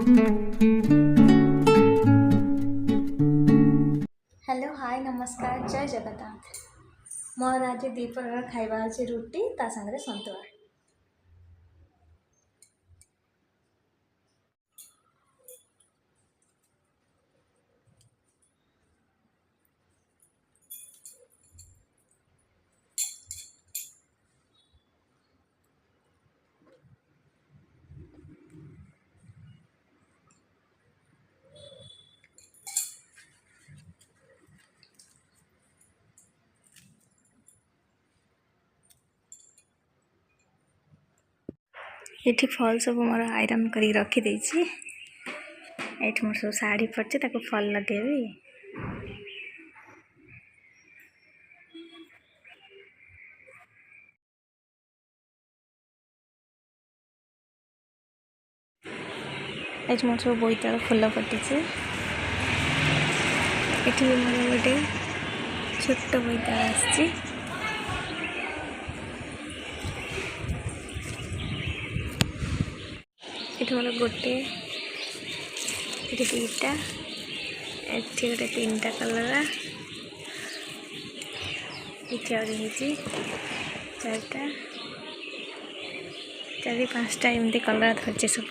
Hello hi नमस्कार जय जगन्नाथ। मोर आज दीपर खाइबा अछि रुटी ता संगे सन्तुला। ये फल सब मोर आयरन कर रखी देछि। मोर सब साड़ी पड़े ताको फल लगेबी। मोर सब बोईताल फुल फटी मोर गोटे छोट बोईताल आसी। मोर गोटे दुईटा गोटे तीनटा कलर चारिटा चारि पाँचटा एमती कलर धरचे सब।